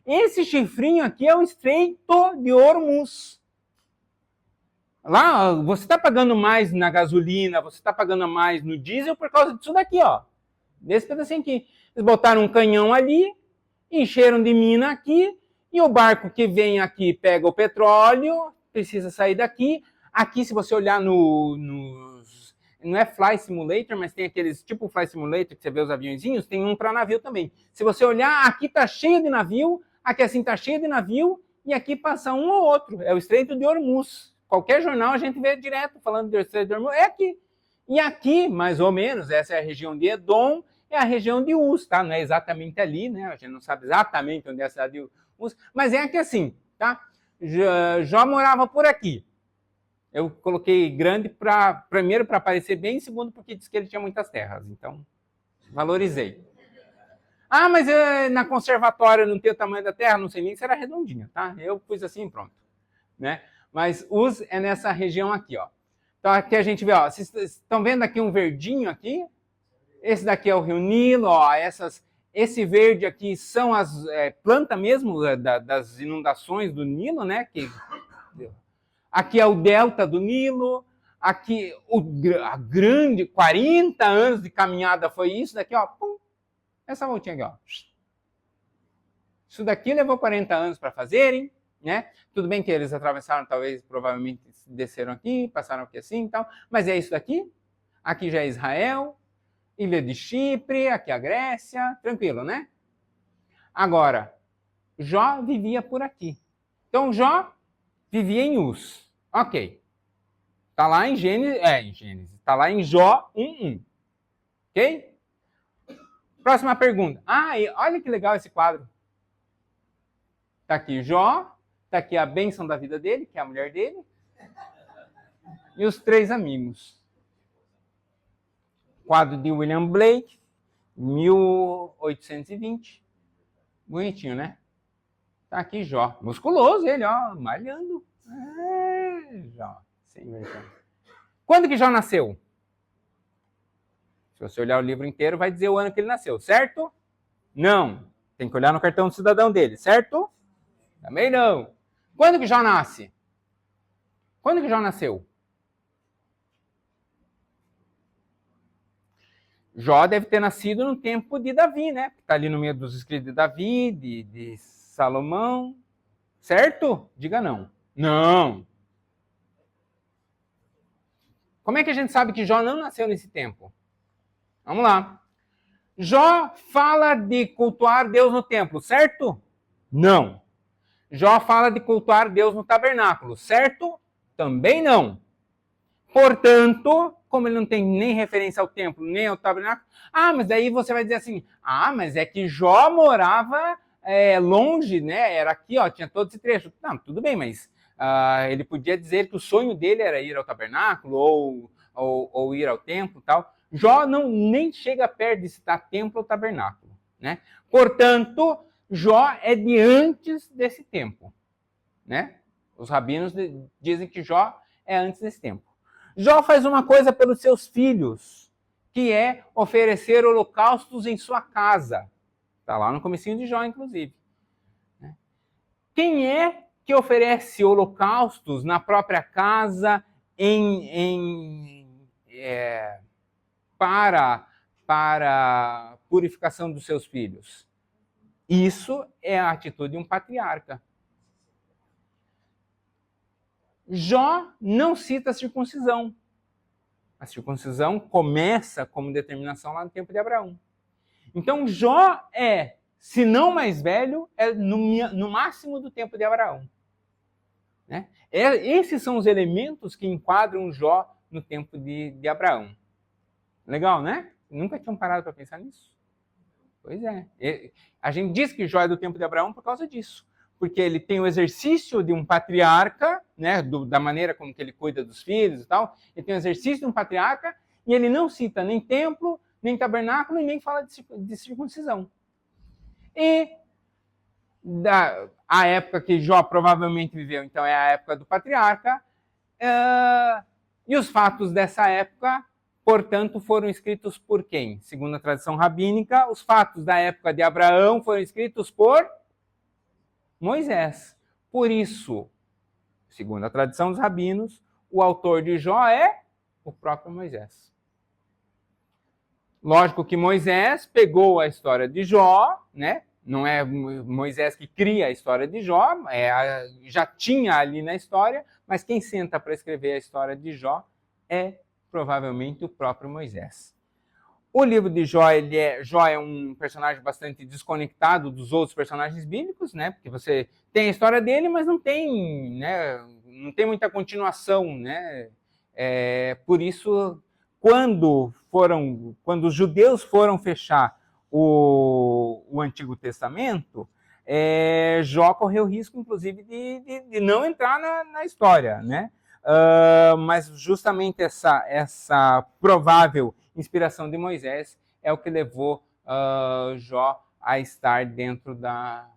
esse chifrinho aqui é o Estreito de Hormuz. Lá, você está pagando mais na gasolina, você está pagando mais no diesel por causa disso daqui, ó. Desse pedacinho aqui. Eles botaram um canhão ali, encheram de mina aqui, e o barco que vem aqui pega o petróleo, precisa sair daqui. Aqui, se você olhar nos... Não é Fly Simulator, mas tem aqueles tipo Fly Simulator, que você vê os aviãozinhos, tem um para navio também. Se você olhar, aqui tá cheio de navio, aqui assim tá cheio de navio, e aqui passa um ou outro. É o Estreito de Hormuz. Qualquer jornal a gente vê direto falando do Estreito de Hormuz. É aqui. E aqui, mais ou menos, essa é a região de Edom, é a região de Uz, tá? Não é exatamente ali, né? A gente não sabe exatamente onde é a cidade de Uz, mas é aqui assim, tá? Jó morava por aqui. Eu coloquei grande primeiro para aparecer bem, segundo porque disse que ele tinha muitas terras, então valorizei. Ah, mas na conservatória não tem o tamanho da terra, não sei nem se era redondinha, tá? Eu pus assim, pronto, né? Mas Uz é nessa região aqui, ó. Então aqui a gente vê, ó, vocês estão vendo aqui um verdinho aqui? Esse daqui é o Rio Nilo, ó, esse verde aqui são as plantas mesmo das inundações do Nilo, né? Aqui é o delta do Nilo, aqui a grande, 40 anos de caminhada foi isso daqui, ó, pum, essa voltinha aqui, ó. Isso daqui levou 40 anos para fazerem, né? Tudo bem que eles atravessaram, talvez, provavelmente desceram aqui, passaram aqui assim e tal, mas é isso daqui. Aqui já é Israel, Ilha de Chipre, aqui a Grécia, tranquilo, né? Agora, Jó vivia por aqui. Então, Jó vivia em Uz. Ok. Está lá em Gênesis. Está lá em Jó 1:1. Ok? Próxima pergunta. Olha que legal esse quadro. Está aqui Jó. Está aqui a bênção da vida dele, que é a mulher dele. E os 3 amigos. Quadro de William Blake, 1820. Bonitinho, né? Tá aqui Jó. Musculoso ele, ó, malhando. Jó. Sem vergonha. Quando que Jó nasceu? Se você olhar o livro inteiro, vai dizer o ano que ele nasceu, certo? Não. Tem que olhar no cartão do cidadão dele, certo? Também não. Quando que Jó nasce? Quando que Jó nasceu? Jó deve ter nascido no tempo de Davi, né? Está ali no meio dos escritos de Davi, de Salomão. Certo? Diga não. Não. Como é que a gente sabe que Jó não nasceu nesse tempo? Vamos lá. Jó fala de cultuar Deus no templo, certo? Não. Jó fala de cultuar Deus no tabernáculo, certo? Também não. Portanto, como ele não tem nem referência ao templo, nem ao tabernáculo, mas daí você vai dizer assim, mas é que Jó morava longe, né? Era aqui, ó, tinha todo esse trecho. Não, tudo bem, mas ele podia dizer que o sonho dele era ir ao tabernáculo ou ir ao templo e tal. Jó nem chega perto de citar templo ou tabernáculo, né? Portanto, Jó é de antes desse tempo, né? Os rabinos dizem que Jó é antes desse tempo. Jó faz uma coisa pelos seus filhos, que é oferecer holocaustos em sua casa. Está lá no comecinho de Jó, inclusive. Quem é que oferece holocaustos na própria casa para purificação dos seus filhos? Isso é a atitude de um patriarca. Jó não cita a circuncisão. A circuncisão começa como determinação lá no tempo de Abraão. Então, Jó se não mais velho, é no máximo do tempo de Abraão. Né? Esses são os elementos que enquadram Jó no tempo de Abraão. Legal, né? Nunca tinham parado para pensar nisso? Pois é. A gente diz que Jó é do tempo de Abraão por causa disso. Porque ele tem o exercício de um patriarca, né, da maneira como que ele cuida dos filhos e tal. Ele tem o exercício de um patriarca e ele não cita nem templo, nem tabernáculo e nem fala de circuncisão. E a época que Jó provavelmente viveu, então, é a época do patriarca. E os fatos dessa época, portanto, foram escritos por quem? Segundo a tradição rabínica, os fatos da época de Abraão foram escritos por Moisés. Por isso, segundo a tradição dos rabinos, o autor de Jó é o próprio Moisés. Lógico que Moisés pegou a história de Jó, né? Não é Moisés que cria a história de Jó, já tinha ali na história, mas quem senta para escrever a história de Jó é provavelmente o próprio Moisés. O livro de Jó, Jó é um personagem bastante desconectado dos outros personagens bíblicos, né? Porque você tem a história dele, mas não tem, né? Não tem muita continuação, né? Por isso, quando os judeus foram fechar o Antigo Testamento, Jó correu o risco, inclusive, de não entrar na história, né? Mas justamente essa provável inspiração de Moisés é o que levou Jó a estar dentro da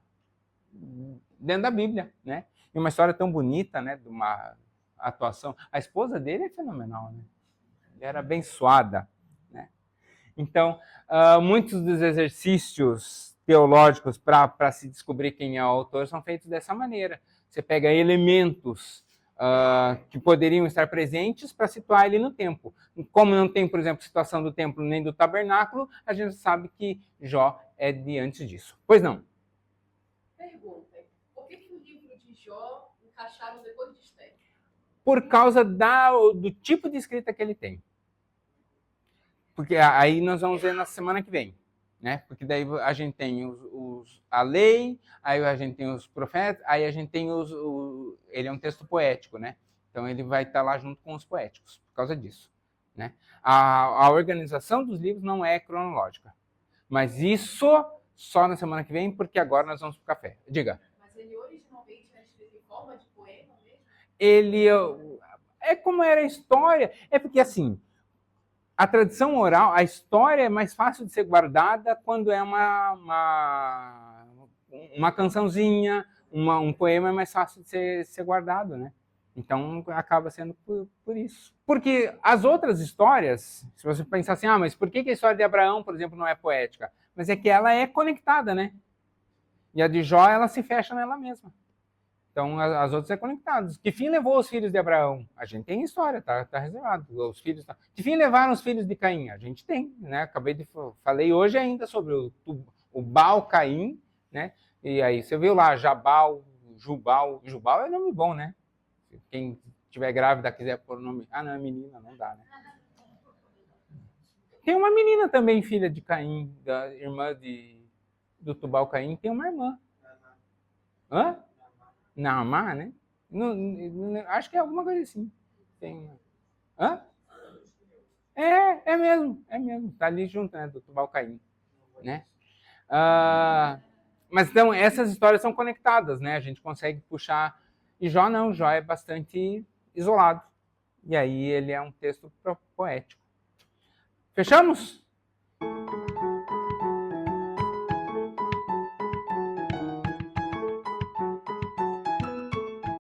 Bíblia, né? E uma história tão bonita, né? De uma atuação. A esposa dele é fenomenal, né? Ele era abençoada, né? Então, muitos dos exercícios teológicos para se descobrir quem é o autor são feitos dessa maneira. Você pega elementos que poderiam estar presentes para situar ele no tempo. Como não tem, por exemplo, situação do templo nem do tabernáculo, a gente sabe que Jó é de antes disso. Pois não? Pergunta: por que o livro de Jó encaixaram depois de Esther? Por causa do tipo de escrita que ele tem. Porque aí nós vamos ver na semana que vem. Né? Porque daí a gente tem a lei, aí a gente tem os profetas, aí a gente tem ele é um texto poético, né? Então ele vai estar lá junto com os poéticos, por causa disso. Né? A organização dos livros não é cronológica. Mas isso só na semana que vem, porque agora nós vamos para o café. Diga. Mas ele originalmente era escrito em forma de poema mesmo? Ele como era a história. É porque assim, a tradição oral, a história é mais fácil de ser guardada quando é uma cançãozinha, um poema é mais fácil de ser guardado, né? Então, acaba sendo por isso. Porque as outras histórias, se você pensar assim, mas por que a história de Abraão, por exemplo, não é poética? Mas é que ela é conectada, né? E a de Jó, ela se fecha nela mesma. Então, as outras é conectadas. Que fim levou os filhos de Abraão? A gente tem história, tá reservado. Os filhos, tá. Que fim levaram os filhos de Caim? A gente tem, né? Falei hoje ainda sobre o Baal-Caim, né? E aí você viu lá, Jabal, Jubal. Jubal é nome bom, né? Quem estiver grávida, quiser pôr o nome... não, é menina, não dá, né? Tem uma menina também, filha de Caim, da irmã do Tubal-Caim, tem uma irmã. Hã? Naamá, né? Acho que é alguma coisa assim. Tem... Hã? É mesmo. Tá ali junto, né? Do Tubal-Caim, né? Mas então, essas histórias são conectadas, né? A gente consegue puxar. E Jó não, Jó é bastante isolado. E aí ele é um texto poético. Fechamos?